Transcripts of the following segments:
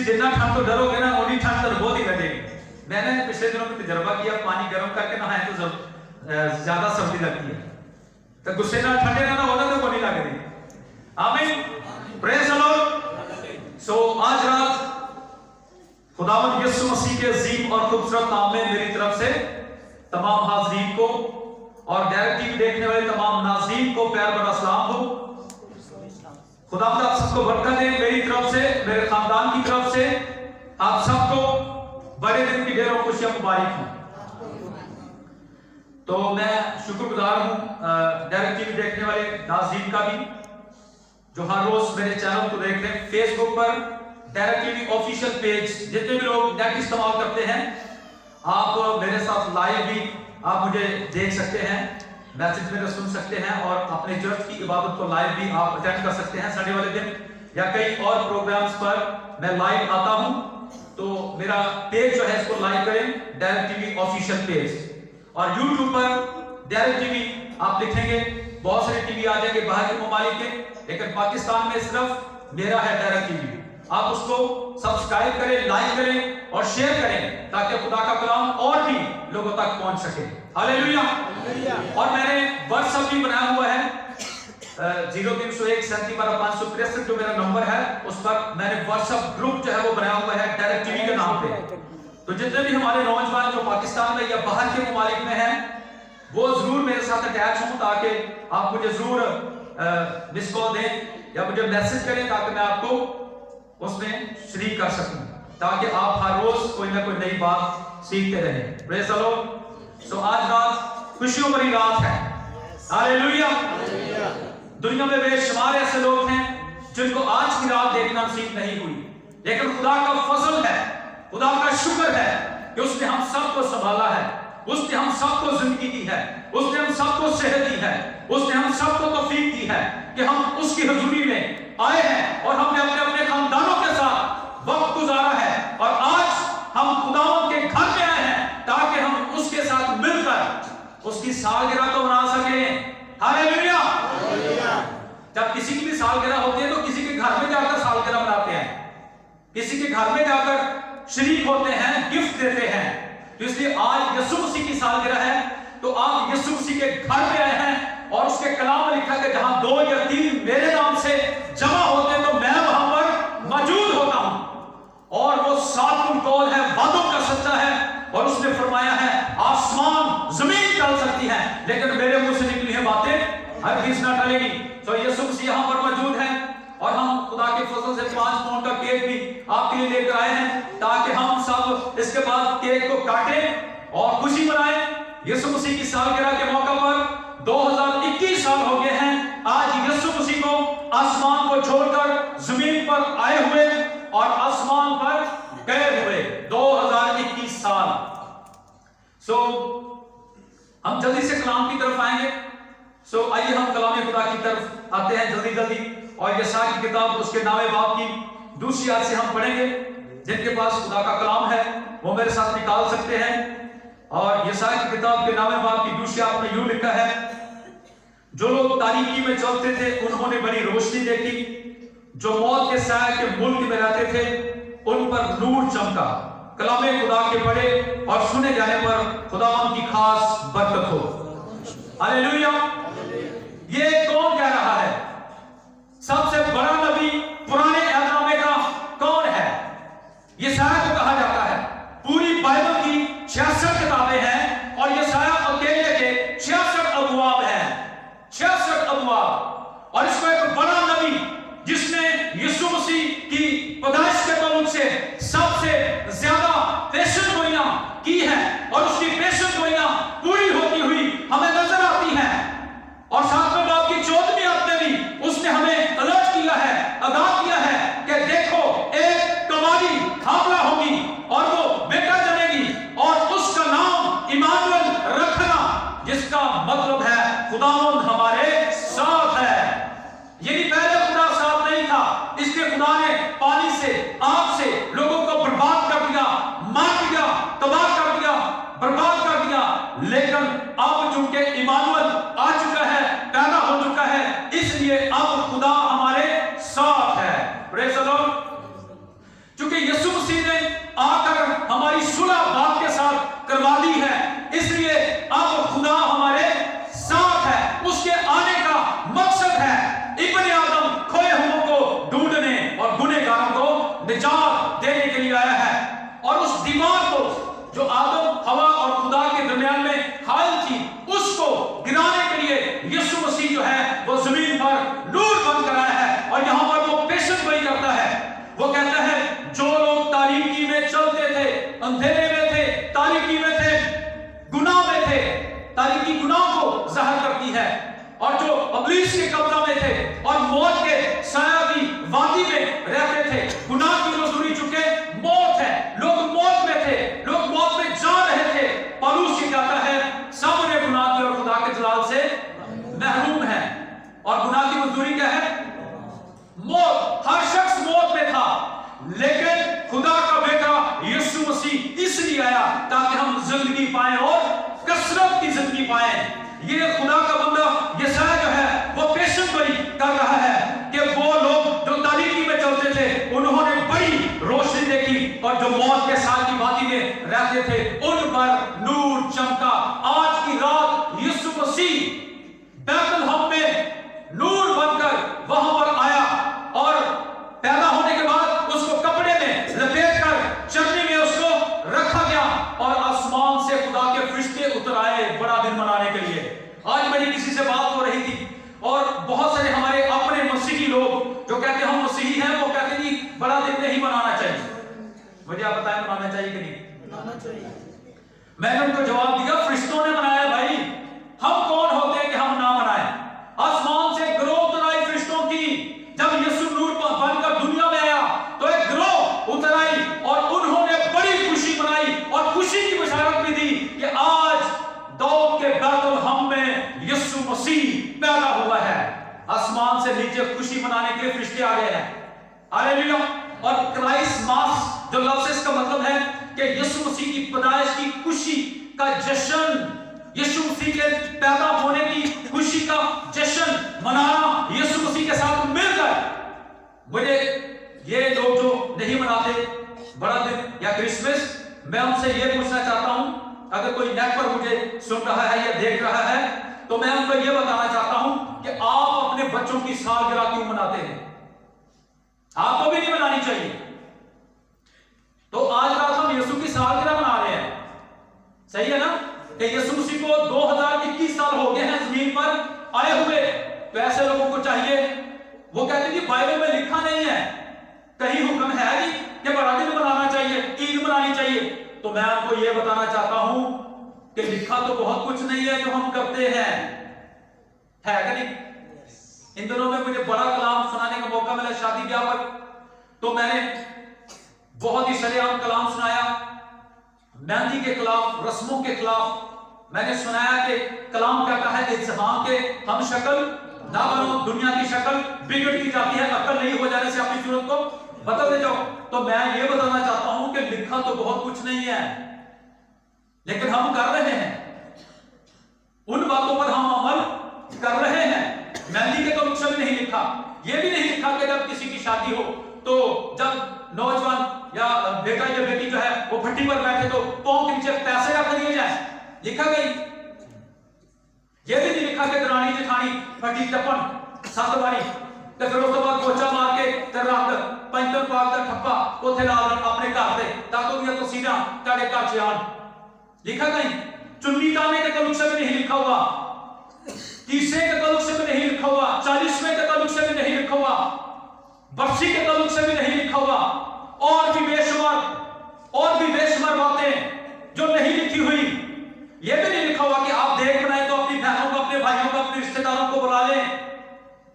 जितना ठंड तो डरोगे ना उतनी ठंड तो बहुत ही लगेगी। मैंने पिछले दिनों में तजर्बा किया, पानी गर्म करके नहाए तो ज्यादा सर्दी लगती है, तो गुस्से ना ठंडे ना होना तो कोई नहीं लग रही। आमीन, प्रेज द लॉर्ड। सो आज रात खुदावंद यीशु मसीह के अजीम और खूबसूरत नाम में मेरी तरफ से तमाम हाज़रीन को और डायरेक्ट टीवी देखने वाले तमाम नाज़रीन को प्यार भरा सलाम हो। खुदावंद आप सबको बरकत दे। मेरी तरफ से, मेरे खानदान की तरफ से आप सबको बड़े दिन की ढेरों खुशियां मुबारक हो। तो मैं शुक्रगुजार हूं डायरेक्ट टीवी देखने वाले नाज़रीन का भी, जो हर रोज मेरे चैनल को देख रहे हैं। फेसबुक पर डायरेक्ट टीवी ऑफिशियल पेज, जितने भी लोग नेट इस्तेमाल करते हैं, आप मेरे साथ लाइव भी आप मुझे देख सकते हैं, मैसेज मेरे सुन सकते हैं और अपने चर्च की इबादत को लाइव भी आप अटेंड कर सकते हैं। संडे वाले दिन या कई और प्रोग्राम्स पर मैं लाइव आता हूं, तो मेरा पेज जो है इसको लाइक करें, डायरेक्ट टीवी ऑफिशियल पेज। और यूट्यूब पर डायरेक्ट टीवी आप लिखेंगे, बहुत सारे टीवी आ जाएंगे बाहर के ममालिक के, लेकिन पाकिस्तान में सिर्फ मेरा है डायरेक्ट टीवी। आप उसको सब्सक्राइब करें, लाइक करें और शेयर करें, ताकि खुदा का कलाम और भी लोगों तक पहुंच सके। हालेलुया। और मैंने व्हाट्सएप भी बनाया हुआ है, 0301 जो मेरा नंबर है, उस पर मैंने व्हाट्सएप ग्रुप जो है वो बनाया हुआ है डायरेक्ट टीवी के नाम पे। तो जितने भी हमारे नौजवान जो पाकिस्तान में या बाहर के ममालिक में हैं, वो जरूर मेरे साथ अटैच हों, ताकि आप मुझे जरूर मिस कॉल दें या मुझे मैसेज करें, ताकि मैं आपको उसमें शरीक कर सकूं, ताकि आप हर रोज कोई ना कोई नई बात सीखते रहें। Praise the Lord. सो आज रात खुशियों भरी रात है। हालेलुया। दुनिया में बेशुमार ऐसे लोग हैं जिनको आज की रात देखना नसीब नहीं हुई, लेकिन खुदा का फजल है, खुदा का शुक्र है कि उसने हम सबको संभाला है, उसने हम सबको जिंदगी दी है, उसने हम सबको सेहत दी है, उसने हम सबको तौफीक दी है कि हम उसकी हुजूरी में आए हैं और हमने अपने अपने खानदानों के साथ वक्त गुजारा है। और आज हम खुदावंद के घर में आए हैं ताकि हम उसके साथ मिलकर उसकी सालगिरह को मना सकें। हालेलुया। जब किसी की भी सालगिरह होती है तो किसी के घर में जाकर सालगिरह मनाते हैं, किसी के घर में जाकर शरीक होते हैं, गिफ्ट देते हैं। तो इसलिए आज यीशु मसीह की सालगिरह है, तो आप यीशु मसीह के घर में आए हैं और उसके कलाम में लिखा है कि जहां 2 या 3 मेरे नाम से जमा होते हैं तो मैं वहां पर मौजूद होता हूं। और वो सातुल कौल है, वादों का सच्चा है, और उसने फरमाया है आसमान जमीन टल सकती है, लेकिन मेरे मुंह से निकली है बातें हरगिज़ ना टलेगी। तो यीशु मसीह यहां पर मौजूद है और हम खुदा के फजल से 5 पाउंड का केक भी आपके लिए लेकर आए हैं, ताकि हम सब इसके बाद केक को काटें और खुशी मनाएं। यीशु मसीह की सालगिरह के मौका पर 2021 साल हो गए हैं आज यीशु मसीह को आसमान को छोड़कर जमीन पर आए हुए और आसमान पर गए हुए 2021 साल। सो हम जल्दी से कलाम की तरफ आएंगे। सो आइए हम कलाम खुदा की तरफ आते हैं जल्दी जल्दी, और यशायाह की किताब उसके 9वें बाब की दूसरी आयत से हम पढ़ेंगे। जिनके पास खुदा का कलाम है वो मेरे साथ निकाल सकते हैं। और यशायाह की किताब के 9वें बाब की दूसरी आयत में यूं लिखा है, जो लोग तारीकी में चलते थे उन्होंने बड़ी रोशनी देखी, जो मौत के साए के मुल्क में रहते थे उन पर नूर चमका। कलामे खुदा के पढ़े और सुने जाने पर खुदावंद की खास बरकत हो। हालेलुया। ये कौन कह रहा है? सबसे बड़ा नबी पुराने एहदनामे का कौन है? यशायाह को कहा जाता है। पूरी बाइबल की 66 किताबें हैं और यशायाह अकेले के 66 अबवाब हैं, 66 अबवाब। और इसमें एक बड़ा नबी जिसने यीशु मसीह की पैदाइश के ताल्लुक से सबसे ज्यादा पेशन गोइयां की है और उसकी पेशन गोइयां पूरी होती हुई हमें नजर आती हैं। और 7वें बाब की 14वीं आयत में भी उसने हमें अलर्ट किया है, आगाह किया है कि देखो एक कवाली हामला होगी और वो बेटा जनेगी और उसका नाम इमानुएल रखना, जिसका मतलब है खुदावंद हमारे साथ है। यदि पहले खुदा साथ नहीं था, इसलिए खुदा ने पानी से, आग से लोगों को बर्बाद कर दिया, मार दिया, तबाह कर दिया, बर्बाद कर दिया। लेकिन अब चूंकि इमानुएल आ चुका है, पैदा हो चुका है, इसलिए अब खुदा हमारे साथ है। Praise the Lord. चूंकि यीशु ज़ाहिर करती है। और जो इब्लीस के कब्जा में थे और मौत के साया की वादी में रहते थे, गुनाह की मजदूरी चुके मौत है, लोग मौत में थे, लोग मौत में जा रहे थे। पौलुस ये कहता है सामने गुनाह की और खुदा के जलाल से महरूम है। और गुनाह की मजदूरी क्या है? मौत। हर शख्स मौत में था, लेकिन खुदा का बेटा यीशु मसीह इसलिए आया ताकि हम जिंदगी पाएं और कसरत की जिंदगी पाएं। ये खुदा का बंदा यशायाह जो है वो पेशन गोई कर रहा है कि वो लोग जो तारीकी में चलते थे उन्होंने बड़ी रोशनी देखी, और जो मौत के साथ की वादी में रहते थे उन पर नूर चमका। आज की रात यीशु मसीह बैतलहम में नूर बनकर वहां पर आया, और पैदा होने के बाद उसको कपड़े में लपेट कर चरनी में उसको रखा गया, और आसमान से खुदा के फरिश्ते उतर आए बड़ा दिन मनाने के लिए। आज मेरी किसी से बात हो रही थी, और बहुत सारे हमारे अपने मसीही लोग जो कहते हैं हम मसीही हैं, वो कहते हैं कि बड़ा दिन नहीं मनाना चाहिए। मुझे आप बताएं मनाना चाहिए कि नहीं मनाना चाहिए? मैंने उनको जवाब दिया फरिश्तों ने मनाया भाई, हम कौन होते हैं कि हम ना मनाएं? आसमान से ग्रोह उतर आई फरिश्तों की। जब यीशु नूर बनकर दुनिया में आया तो एक ग्रोह उतर आई और उन्होंने बड़ी खुशी मनाई और खुशी की बशारत भी दी कि आज दाऊद के बैतलहम में यीशु मसीह पैदा हुआ है। आसमान से नीचे खुशी मनाने के लिए फरिश्ते आ गए हैं। हालेलुया। और क्राइस्ट मास जो लफ्ज़ का मतलब है कि यीशु मसीह की पैदाइश की खुशी का जश्न, यीशु मसीह के पैदा होने की खुशी का जश्न मनाना यीशु मसीह के साथ मिलकर। मुझे ये लोग जो नहीं मनाते बड़ा दिन या क्रिसमस, मैं उनसे ये पूछना चाहता हूं, अगर कोई नेट पर मुझे सुन रहा है या देख रहा है तो मैं उनको ये बताना चाहता हूं कि आप अपने बच्चों की सालगिरह क्यों मनाते हैं? आपको भी नहीं मनानी चाहिए। तो आज रात हम यीशु की सालगिरह मना रहे हैं, सही है ना? कि यीशु मसीह को 2021 साल हो गए हैं जमीन पर आए हुए। तो ऐसे लोगों को चाहिए, वो कहते हैं कि बाइबल में लिखा नहीं है, कहीं हुक्म है नहीं कि बड़ा दिन मनाना चाहिए, ईद मनानी चाहिए। तो मैं आपको यह बताना चाहता हूं कि लिखा तो बहुत कुछ नहीं है जो हम करते हैं, है कि नहीं? इन दिनों में मुझे बड़ा कलाम सुनाने का मौका मिला शादी ब्याह पर, तो मैंने बहुत ही सरेआम कलाम सुनाया मेहंदी के खिलाफ, रस्मों के खिलाफ। मैंने सुनाया कि कलाम कहता है इज्हाम के हम शक्ल ना बनो, दुनिया की शक्ल बिगड़ती जाती है, अकल नहीं हो जाने से अपनी सूरत को बदल जाओ। तो मैं ये बताना चाहता हूं कि लिखा तो बहुत कुछ नहीं है, लेकिन हम कर रहे हैं, उन बातों पर हम अमल कर रहे हैं। मेहंदी के तो नुस्खे में नहीं लिखा, ये भी नहीं लिखा कि जब किसी की शादी हो तो जब नौजवान या बेटा या बेटी जो है वो भट्टी पर बैठे तो पांव के नीचे पैसे रख दिए जाए, लिखा गई। ये भी नहीं लिखा कि दरानी जेठानी फटी टपन सत बारी ਤੇ ਫਿਰ ਉਸ ਤੋਂ ਬਾਅਦ ਕੋਚਾ ਮਾਰ ਕੇ ਤੇ ਰੰਗ ਪੈਂਤਰ ਪਾਕ ਦਾ ਠੱਪਾ ਉੱਥੇ ਲਾ ਦੇਣ ਆਪਣੇ ਘਰ ਦੇ ਤਾਂ ਕਿ ਉਹਦੀਆਂ ਤਸਵੀਰਾਂ ਤੁਹਾਡੇ ਘਰ 'ਚ ਆਣ। लिखा नहीं। चुन्नी ताने के ताल्लुक से भी नहीं लिखा हुआ, तीसरे के ताल्लुक से भी नहीं लिखा हुआ, 40वें के ताल्लुक से भी नहीं लिखा हुआ, बरसी के ताल्लुक से भी नहीं लिखा हुआ, और भी बेशुमार बातें जो नहीं लिखी हुई। यह भी नहीं लिखा हुआ कि आप देख बनाए तो अपनी बहनों को, अपने भाइयों को, अपने रिश्तेदारों को बुला लें।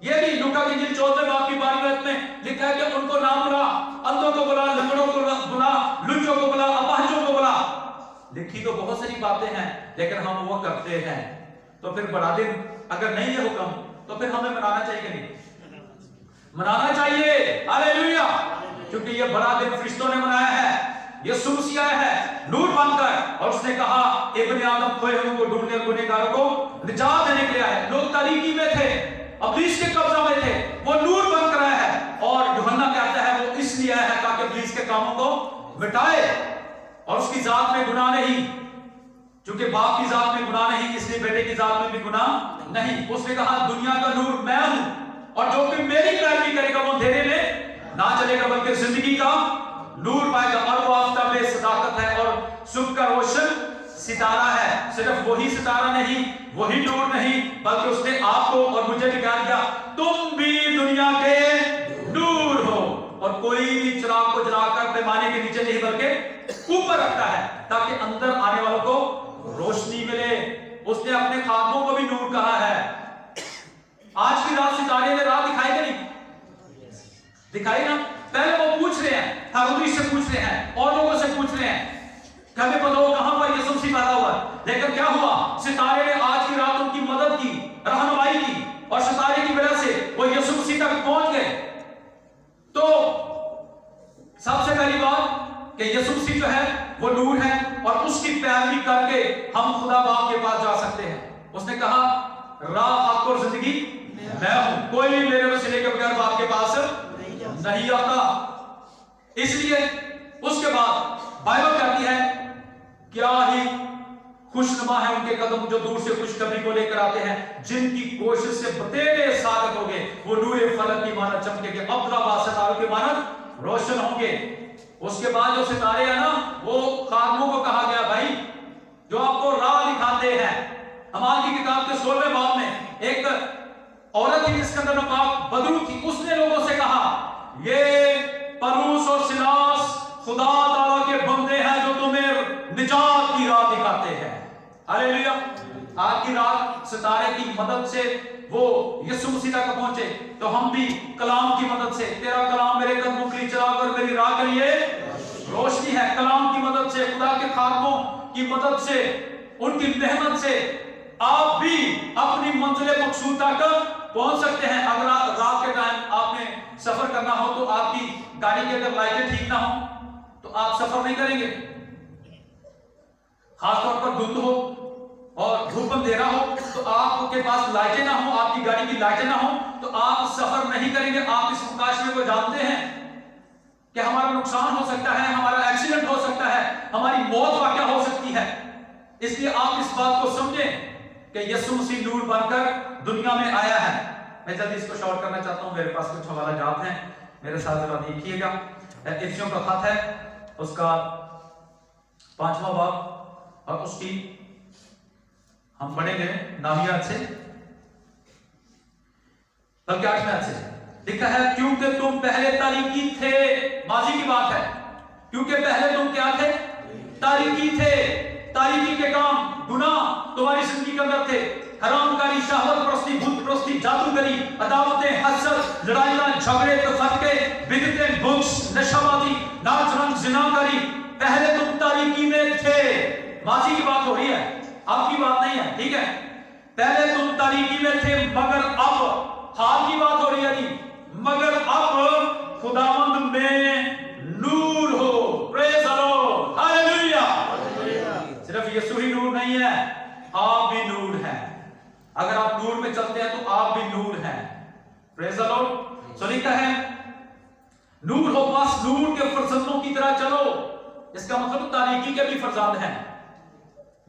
यह भी लूका की इंजील 14 बाब की 12वें में लिखा है कि उनको ना बुला, अंधों को बुला, लंगड़ों को बुला, लुच्चों को बुला, अपाहिजों को बुला। लिखी तो बहुत सारी बातें हैं, लेकिन हम वो करते हैं। तो फिर बड़ा दिन अगर नहीं है हुक्म तो फिर हमें मनाना चाहिए कि नहीं? मनाना चाहिए। हालेलुया। क्योंकि ये बड़ा दिन फरिश्तों ने मनाया है, यीशु मसीह आया है नूर बनकर, और उसने कहा इब्ने आदम खोए हुए को ढूंढने, गुनहगारों को निजात देने के लिए आया। लोग तारीकी में थे, इब्लीस के कब्जा में थे, वो नूर बनकर आया है। और यूहन्ना कहता है वो इसलिए आया है ताकि इब्लीस के कामों को मिटाए, और उसकी जात में गुनाह नहीं, क्योंकि बाप की जात में गुनाह नहीं, इसलिए बेटे की जात में भी गुनाह नहीं। उसने कहा दुनिया का नूर मैं हूं, और जो भी मेरी पैरवी करेगा वो अंधेरे में ना चलेगा बल्कि जिंदगी का नूर पाएगा। और वो आफ्ताब सदाकत है और सुबह का रोशन सितारा है। सिर्फ वही सितारा नहीं, वही नूर नहीं, बल्कि उसने आपको और मुझे भी कहा दिया तुम भी दुनिया के नूर हो। और कोई भी चिराग को जलाकर पैमाने के नीचे नहीं बल्कि ऊपर रखता है, ताकि अंदर आने वालों को रोशनी मिले। उसने अपने खादमों को भी नूर कहा है। आज की रात सितारे ने राह दिखाई कि नहीं दिखाई ना? पहले वो पूछ रहे हैं, हारूनी से पूछ रहे हैं और लोगों से पूछ रहे हैं कि हमें बताओ कहां पर यीशु मसीह पैदा हुआ। लेकिन क्या हुआ, सितारे ने आज की रात उनकी मदद की, रहनुमाई की, और सितारे की वजह से वो यीशु मसीह तक पहुंच गए। तो सबसे पहली बात कि यीशु मसीह जो है वो नूर है, और उसकी पैरवी करके हम खुदा बाप के पास जा सकते हैं। उसने कहा राह, हक और जिंदगी मैं हूं, कोई मेरे वसीले के बगैर बाप के पास नहीं आता। इसलिए उसके बाद बाइबल कहती है क्या ही खुशनुमा है उनके कदम जो दूर से खुशखबरी को लेकर आते हैं, जिनकी कोशिश से बतेरे साबित होंगे, वो नूरे फलक की मानद चमकेंगे, अब्दुल्लाह सितारों की मानद रोशन होंगे। उसके बाद जो सितारे हैं ना, वो खादमों को कहा गया भाई जो आपको राह दिखाते हैं। हमारी की किताब के 16वें बाब में एक औरत थी जिसका नाम नपाक बदरू थी। उसने लोगों से कहा ये पलूस और सिलास खुदा ताला के बंदे हैं जो तुम्हें निजात की राह दिखाते हैं। हालेलुया। आज की रात सितारे की मदद से वो यीशु मसीह तक पहुंचे, तो हम भी कलाम की मदद से, तेरा कलाम मेरे कदमों के लिए चिराग और मेरी राह के लिए रोशनी है, कलाम की मदद से, खुदा के खादमों की मदद से, उनकी मेहनत से आप भी अपनी मंजिल मकसूद तक पहुंच सकते हैं। अगर रात के टाइम आपने सफर करना हो तो आपकी गाड़ी के अगर लाइटें ठीक ना हो तो आप सफर नहीं करेंगे। खासतौर पर धुंध हो और धूप अंधेरा हो तो आपके पास लाइटें ना हो, आपकी गाड़ी की लाइटें ना हो तो आप सफर नहीं करेंगे। आप इस मुकाशमे को जानते हैं कि हमारा नुकसान हो सकता है, हमारा एक्सीडेंट हो सकता है, हमारी मौत वाक़या हो सकती है। इसलिए आप इस बात को समझें कि यीशु मसीह नूर बनकर दुनिया में आया है। मैं जल्दी इसको शॉर्ट करना चाहता हूं, मेरे पास कुछ हवाला जात हैं, मेरे साथ जरा देखिएगा। इफिसियों का खत है, उसका 5वां बाब, और उसकी हम पढ़ेंगे 9वीं आयत से बल्कि 8वें आयत से। लिखा है क्योंकि तुम पहले तारीकी थे, माजी की बात है, क्योंकि पहले तुम क्या थे, तारीकी थे। तारीकी के काम, गुनाह तुम्हारी जिंदगी के अंदर थे, हरामकारी, शहवत परस्ती, भूत परस्ती, जादूगरी, अदावतें, हसद, लड़ाइयां, झगड़े, तफरके, बिदअतें, बुग्स, नशाबाजी, नाच रंग, जिनाकारी, पहले तुम तारीकी में थे। माजी की बात हो रही है, आपकी बात नहीं है, ठीक है। पहले तुम तारीकी में थे मगर अब, हाल की बात हो रही है नहीं, मगर अब खुदावंद में नूर हो। Praise the Lord, hallelujah. सिर्फ यीशु ही नूर नहीं है, आप भी नूर हैं। अगर आप नूर में चलते हैं तो आप भी नूर हैं। Praise the Lord. सो लिखा है नूर हो, बस नूर के फरजंदों की तरह चलो। इसका मतलब तारीकी के भी फरजंद हैं।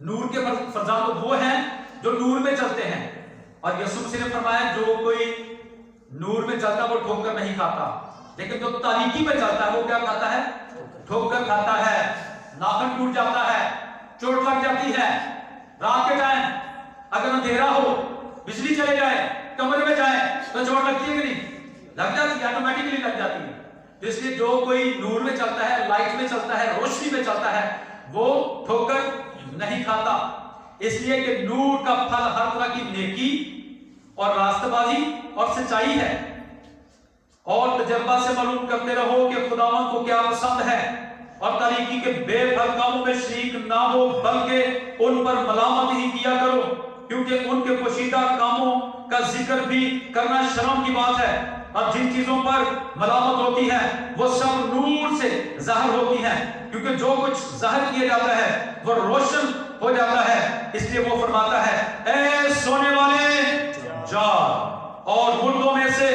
नूर के फरजंद वो हैं जो नूर में चलते हैं। और यीशु मसीह ने फरमाया जो कोई नूर में चलता है वो ठोकर नहीं खाता, लेकिन जो तारीकी में चलता है वो क्या खाता है, ठोकर खाता है। नाखून टूट जाता है, चोट लग जाती है। रात के टाइम अगर अंधेरा हो, बिजली चले जाए, कमरे में जाए तो चोट लगती है कि नहीं, लग जाती है, ऑटोमेटिकली लग जाती है। तो इसलिए जो कोई नूर में चलता है, लाइट में चलता है, रोशनी में चलता है, वो ठोकर नहीं खाता। इसलिए कि नूर का फल हर तरह की नेकी और रास्तबाजी और सच्चाई है। और तजर्बा से मालूम करते रहो कि खुदावंद को क्या पसंद है, और तारीकी के बेफल कामों में शरीक ना हो, बल्कि उन पर मलामत ही किया करो, क्योंकि उनके पोशीदा कामों का जिक्र भी करना शर्म की बात है। और जिन चीजों पर मलामत होती है वो सब नूर से जाहिर होती हैं, क्योंकि जो कुछ जाहिर किया जाता है वो रोशन हो जाता है। इसलिए वो फरमाता है ऐ सोने वाले जाग और मुर्दों में से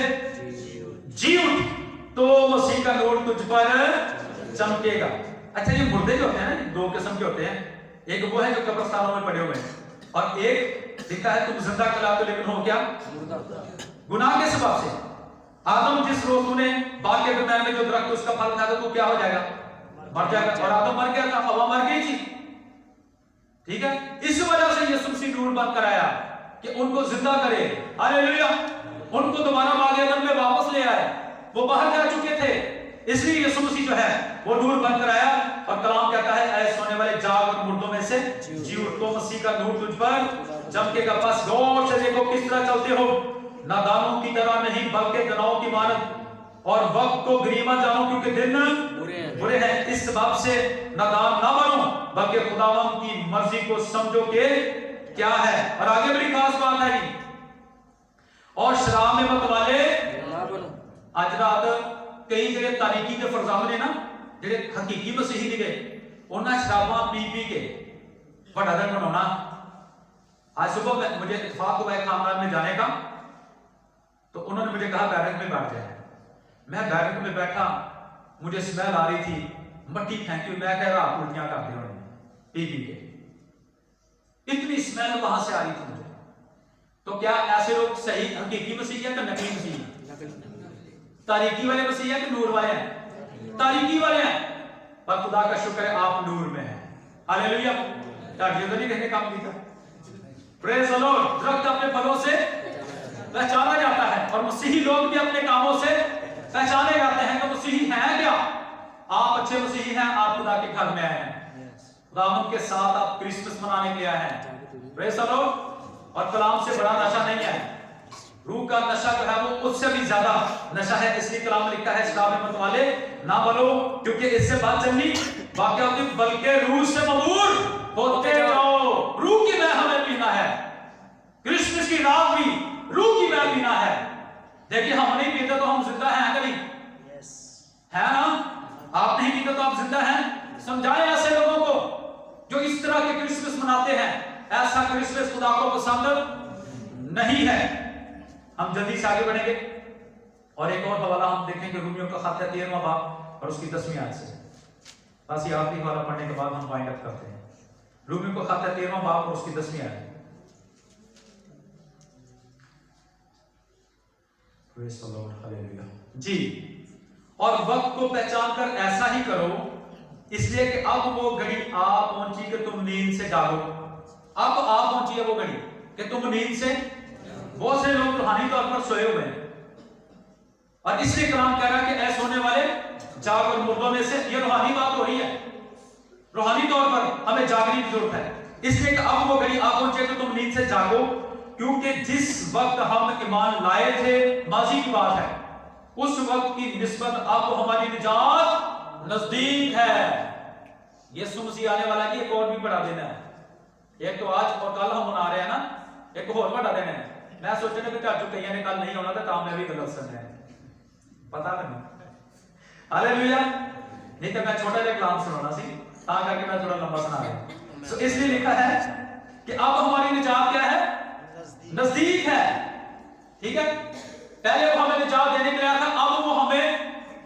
जी उठ, तो मसीह का नूर तुझ पर चमकेगा। अच्छा, ये मुर्दे जो होते हैं ना, दो किस्म के होते हैं। एक वो है जो कब्रिस्तानों में पड़े हुए हैं, और एक लिखा है तुम जिंदा कहलाते हो लेकिन हो क्या, गुनाह के सबब से। आदम जिस रोज तूने बाग के दरमियान में जो दरख्त उसका फल खाया तो क्या हो जाएगा, मर जाएगा। और आदम मर गया था, हवा मर गई थी, ठीक है। इस वजह से यीशु मसीह नूर बन कर आया कि उनको जिंदा करे। हालेलुया। उनको दोबारा बाग एदन में वापस ले आए। वो बाहर जा चुके थे, اس لیے یسوع مسیح جو ہے وہ نور بن کر آیا اور کلام کہتا ہے اے سونے والے جاگ اور مردوں میں سے جی اٹھ، تو مسیح کا نور تجھ پر چمکے گا۔ بس غور سے دیکھو کس طرح چلتے ہو، نادانوں کی طرح نہیں بلکہ دناؤں کی مانند، اور وقت کو غنیمت جانو کیونکہ دن برے ہیں، اس سبب سے نادان نہ بنو بلکہ خداوند کی مرضی کو سمجھو کہ کیا ہے۔ اور آگے بڑی خاص بات ہے جی، اور شراب میں متوالے نہ بنو۔ آج رات کئی جگہ تاریکی کے فرزند نے نا جڑے حقیقی مسیحی دیگے انہاں شراباں پی پی کے بڑا دن بنانا۔ آج صبح مجھے اتفاق ہوا ہے خاندان میں جانے کا، تو انہوں نے مجھے کہا بیٹھک میں بیٹھ جائے۔ میں بیٹھک میں بیٹھا، مجھے سمیل آ رہی تھی مٹی پھینکی ہوئی، میں کہہ رہا الٹیاں کر دی انہوں نے پی پی کے، اتنی سمیل وہاں سے آ رہی تھی مجھے۔ تو کیا ایسے لوگ صحیح حقیقی مسیح ہے کہ نقلی مسیح ہے؟ تاریکی والے مسیح ہے کہ نور والے ہیں؟ تاریکی والے ہیں، پر خدا کا شکر ہے آپ نور میں ہیں۔ ہاللیلویہ۔ یہ تو نہیں کہنے کام کیا، پریز دی لارڈ۔ درخت اپنے پھلوں سے پہچانا جاتا ہے، اور مسیحی لوگ بھی اپنے کاموں سے پہچانے جاتے ہیں کہ مسیحی ہیں کیا۔ آپ اچھے مسیحی ہیں، آپ خدا کے گھر میں آئے ہیں، خداوند کے ساتھ آپ کرسمس منانے کے لیے آئے ہیں، پریز دی لارڈ۔ اور کلام سے بڑا نشہ نہیں ہے، روح کا نشہ جو ہے وہ اس سے بھی زیادہ نشہ ہے، اس لیے کلام میں لکھا ہے شراب میں متوالے نہ بنو کیونکہ اس سے بات چلنی واقعہ ہوتی، بلکہ روح سے مبعور ہوتے جاؤ۔ روح کی مے ہمیں پینا ہے، کرسمس کی رات بھی روح کی مے پینا ہے۔ دیکھیے ہم نہیں پیتے تو ہم زندہ ہیں کہ نہیں؟ ہے نا؟ آپ نہیں پیتے تو آپ زندہ ہیں۔ سمجھائیں ایسے لوگوں کو جو اس طرح کے کرسمس مناتے ہیں، ایسا کرسمس خدا کو پسند نہیں ہے۔ ہم جلدی سے آگے بڑھیں گے اور ایک اور حوالہ ہم دیکھیں گے، رومیوں کا خط ہے 13واں باب اور اس کی 10ویں آیت سے۔ بس یہ آخری حوالہ پڑھنے کے بعد ہم وائنڈ اپ کرتے ہیں۔ رومیوں کا خط ہے 13واں باب اور اس کی 10ویں آیت۔ پریز دی لارڈ، ہاللیلویہ۔ جی، اور وقت کو پہچان کر ایسا ہی کرو، اس لیے کہ اب وہ گھڑی آ پہنچی کہ تم نیند سے جاگو۔ اب آ پہنچی ہے وہ گھڑی کہ تم نیند سے، بہت سے لوگ روحانی طور پر سوئے ہوئے ہیں، اور اس لیے کلام کہہ رہا ہے کہ اے سونے والے جاگ اور مردوں میں سے۔ یہ روحانی بات ہو رہی ہے، روحانی طور پر ہمیں جاگنے کی ضرورت ہے، اس لیے کہ اب وہ گھڑی آ پہنچے تو تم نیند سے جاگو، کیونکہ جس وقت ہم ایمان لائے تھے، ماضی کی بات ہے، اس وقت کی نسبت اب ہماری نجات نزدیک ہے۔ یسوع مسیح آنے والا ہے، ایک اور بھی بڑا دن ہے، ایک تو آج اور کل ہم منا رہے ہیں نا، ایک اور بڑا دن ہے۔ میں سوچنے کہ چاچو کہیں نے کل نہیں ہونا تھا، کام میں بھی غلط سن رہے ہیں، پتا نہیں۔ ہاللیلویہ۔ نہیں تو میں چھوٹا جا کلام سنانا سی، تا کر کے میں تھوڑا لمبا سنا رہا ہوں۔ سو اس لیے لکھا ہے کہ اب ہماری نجات کیا ہے؟ نزدیک ہے، ٹھیک ہے۔ پہلے وہ ہمیں نجات دینے کے لیے آیا تھا، اب وہ ہمیں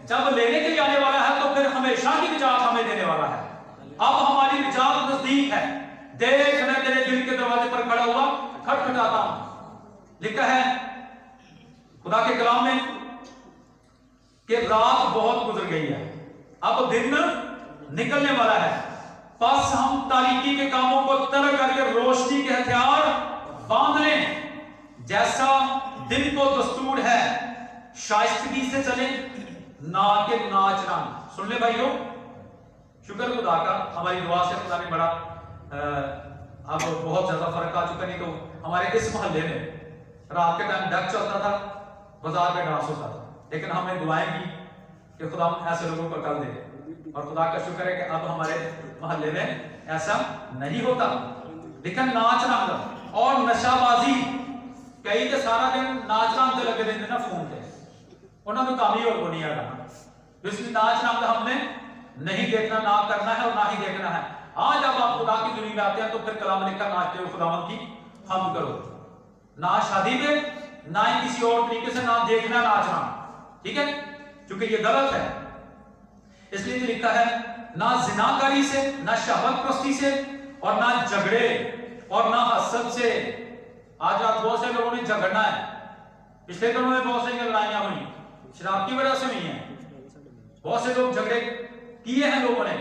جب لینے کے لیے آنے والا ہے تو پھر ہمیشہ کی نجات ہمیں دینے والا ہے۔ اب ہماری نجات نزدیک ہے۔ دیکھ میں تیرے دل کے دروازے پر کھڑا ہوا کھٹکھٹاتا ہوں۔ لکھا ہے خدا کے کلام میں کہ رات بہت گزر گئی ہے، اب دن نکلنے والا ہے، پس ہم تاریکی کے کاموں کو ترک کر کے روشنی کے ہتھیار باندھ لیں، جیسا دن کو دستور ہے شائستگی سے چلیں، نہ کہ ناچ رنگ۔ سن لے بھائیو، شکر خدا کا، ہماری دعا سے خدا نے بڑا اب بہت زیادہ فرق آ چکا، نہیں تو ہمارے اس محلے میں رات کے ٹائم ڈک چلتا تھا، بازار میں ڈانس ہوتا تھا، لیکن ہم نے دعائیں کی کہ خدا ایسے لوگوں کو کر دے، اور خدا کا شکر ہے کہ اب ہمارے محلے میں ایسا نہیں ہوتا۔ لیکن ناچ رنگ اور نشہ بازی، کئی کے سارا دن ناچ رنگ تے لگے دیندے نا فون تے، انہاں نوں کام ہی اور نہیں آ رہا، اس لیے ناچ رنگ ہم نے نہیں دیکھنا، نہ کرنا ہے اور نہ ہی دیکھنا ہے۔ ہاں جب آپ خدا کی دنیا میں آتے ہیں تو پھر کلام لکھا ناچتے ہو خداوند کی حمد کرو، نہ شادی میں نہ ہی کسی اور طریقے سے، نہ دیکھنا ناچنا، ٹھیک ہے، کیونکہ یہ غلط ہے۔ اس لیے جو لکھا ہے نہ زناکاری سے، نہ شہوت پرستی سے، اور نہ جھگڑے اور نہ حسد سے۔ آج رات بہت سے لوگوں نے جھگڑنا ہے، پچھلے دنوں میں بہت سی لڑائیاں ہوئی، شراب کی وجہ سے ہوئی ہیں، بہت سے لوگ جھگڑے کیے ہیں لوگوں نے،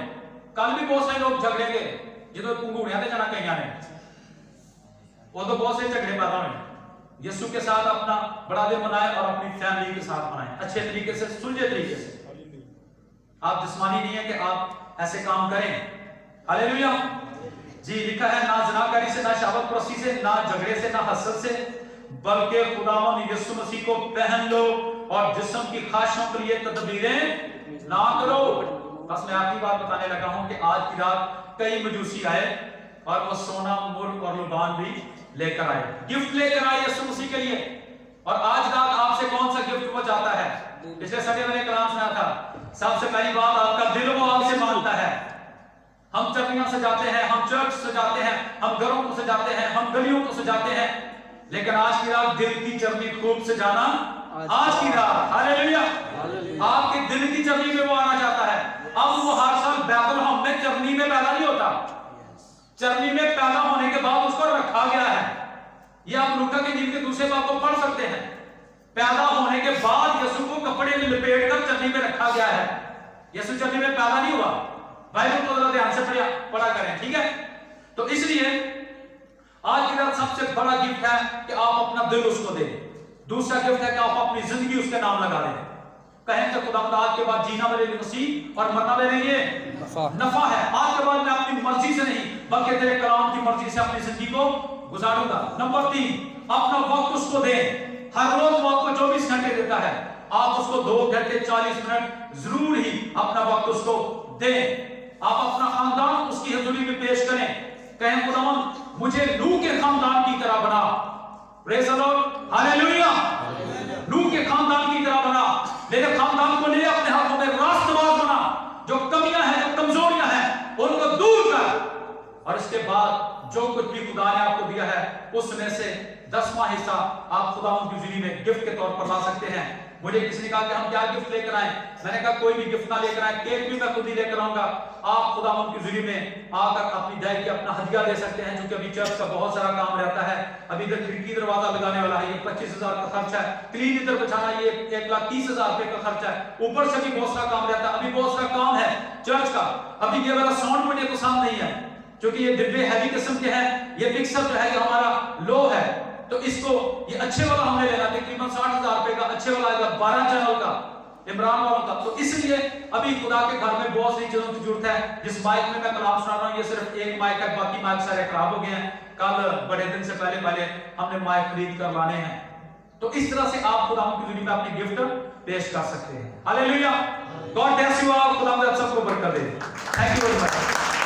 کل بھی بہت سے لوگ جھگڑیں گے، جدو پنگوڑیاں تے جانا کئی نے، وہ تو بہت سے جھگڑے پیدا ہوئے۔ یسوع کے ساتھ اپنا بڑا دن منائے اور اپنی فیملی کے ساتھ منائے، اچھے طریقے سے، سلجھے طریقے سے، आप जिस्मानी नहीं है कि आप ऐसे काम करें। हालेलुया। जी लिखा है, ना ज़िनाकारी से, ना शहवत परस्ती से, ना झगड़े से, ना हसद से, बल्कि खुदावंद यीशु मसीह को पहन लो और जिस्म की ख्वाहिशों के लिए तदबीरें ना करो। बस मैं आखिरी बात बताने लगा हूं कि आज की रात कई मजूसी आए और वो सोना, मुर्ग और लुबान भी लेकर आए, गिफ्ट लेकर आए यीशु मसीह के लिए। और आज रात आपसे कौन सा गिफ्ट वो चाहता है? पिछले संडे मैंने कलाम सुना था, सबसे पहली बात आपका दिल वो आपसे मांगता है। हम चर्नियां सजाते हैं, हम चर्च सजाते हैं, हम घरों को सजाते हैं, हम गलियों को सजाते हैं, लेकिन आज की रात दिल की चर्नी खूब सजाना आज की रात। हालेलुया। आपके दिल की चर्नी में वो आना चाहता है। अब वो हर साल बैतलहम में चर्नी में पैदा नहीं होता, चर्नी में पैदा होने के बाद उसको रखा गया है। ये आप लूका के जीवन के दूसरे बाब को पढ़ सकते हैं। पैदा होने के बाद यीशु को कपड़े में लपेट कर चर्नी में रखा गया है। यीशु चर्नी में पैदा नहीं हुआ। बाइबल को जरा ध्यान से पढ़ा करें, ठीक है? तो इसलिए आज की रात सबसे बड़ा गिफ्ट है कि आप अपना दिल उसको दें। दूसरा गिफ्ट है कि आप अपनी जिंदगी उसके नाम लगा दें। कहें कि खुदावंद आज के बाद जीना मेरे लिए मसीह और मरना मेरे लिए नफा है। आज के बाद मैं अपनी मर्जी से नहीं बल्कि तेरे कलाम की मर्जी से अपनी जिंदगी को गुजारूंगा। नंबर 3, अपना वक्त उसको दें। हर रोज वो आपको 24 घंटे देता है, आप उसको 2 घंटे 40 मिनट जरूर ही अपना वक्त उसको दें। आप अपना खानदान उसकी हजूरी में पेश करें। कहें खुदावंद मुझे नूह के खानदान की तरह बना। Praise the Lord. हालेलुया। नूह के खानदान की तरह बना। मेरे खानदान को ले अपने हाथों में रास्तबाज बना। जो कमियां हैं, जो कमजोरियां हैं, उनको दूर कर। और इसके बाद जो कुछ भी खुदा ने आपको दिया है उसमें से 10वां हिस्सा आप खुदावंद की हजूरी में गिफ्ट के तौर पर ला सकते हैं। मुझे किसी ने कहा कि हम क्या गिफ्ट लेकर आए? मैंने कहा कोई भी गिफ्ट ना लेकर आए, केक भी मैं खुद ही लेकर आऊंगा। आप खुदावंद की हजूरी में आकर अपनी दाई की अपना हदिया दे सकते हैं, क्योंकि अभी चर्च का बहुत सारा काम रहता है। अभी इधर खिड़की दरवाजा लगाने वाला है, ये 25,000 का खर्च है। क्लीन इधर बिछाना, ये 1,30,000 रुपए का खर्च है। ऊपर से भी बहुत सारा काम रहता है। अभी बहुत सारा काम है चर्च का। अभी ये वाला साउंड मुझे पसंद नहीं है, क्योंकि ये डिब्बे हैवी किस्म के हैं। ये मिक्सर जो है ये हमारा लो है, तो इसको ये अच्छे वाला हमने लेना, तकरीबन 60,000 रुपए का अच्छे वाला आएगा, 12 चैनल का, इमरान वालों का। तो इसलिए अभी खुदा के घर में बहुत सी चीजों की जरूरत है। जिस माइक में मैं कलाम सुना रहा हूँ ये सिर्फ एक माइक है, बाकी माइक सारे खराब हो गए हैं। कल बड़े दिन से पहले हमने माइक खरीद कर लाने हैं। तो इस तरह से आप खुदा की जुड़ी में अपने गिफ्ट पेश कर सकते हैं। Hallelujah. God bless you all. खुदा आप सबको बरकत दे। Thank you very much.